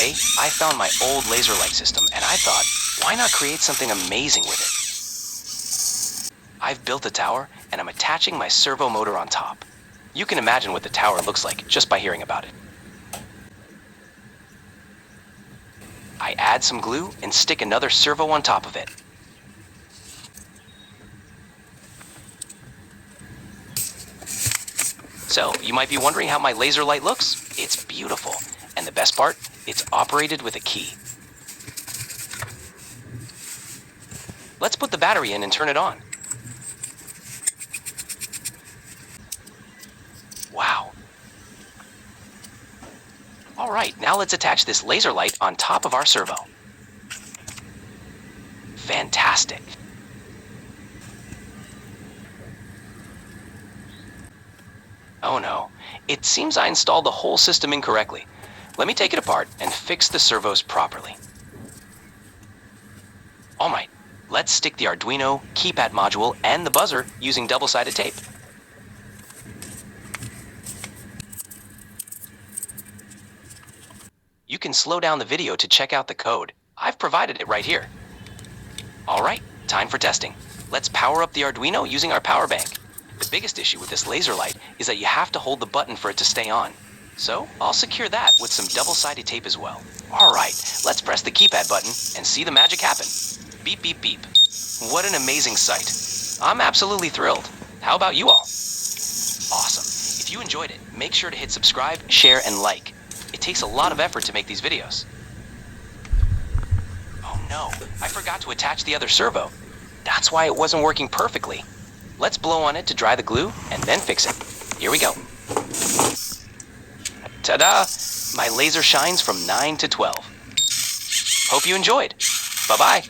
day, I found my old laser light system and I thought, why not create something amazing with it? I've built a tower and I'm attaching my servo motor on top. You can imagine what the tower looks like just by hearing about it. I add some glue and stick another servo on top of it. So, you might be wondering how my laser light looks? It's beautiful. And the best part, it's operated with a key. Let's put the battery in and turn it on. Wow. All right, now let's attach this laser light on top of our servo. Fantastic. Oh no, it seems I installed the whole system incorrectly. Let me take it apart and fix the servos properly. All right, let's stick the Arduino keypad module and the buzzer using double-sided tape. You can slow down the video to check out the code. I've provided it right here. All right, time for testing. Let's power up the Arduino using our power bank. The biggest issue with this laser light is that you have to hold the button for it to stay on. So I'll secure that with some double-sided tape as well. All right, let's press the keypad button and see the magic happen. Beep, beep, beep. What an amazing sight. I'm absolutely thrilled. How about you all? Awesome. If you enjoyed it, make sure to hit subscribe, share, and like. It takes a lot of effort to make these videos. Oh no, I forgot to attach the other servo. That's why it wasn't working perfectly. Let's blow on it to dry the glue and then fix it. Here we go. Ta-da! My laser shines from 9 to 12. Hope you enjoyed. Bye-bye.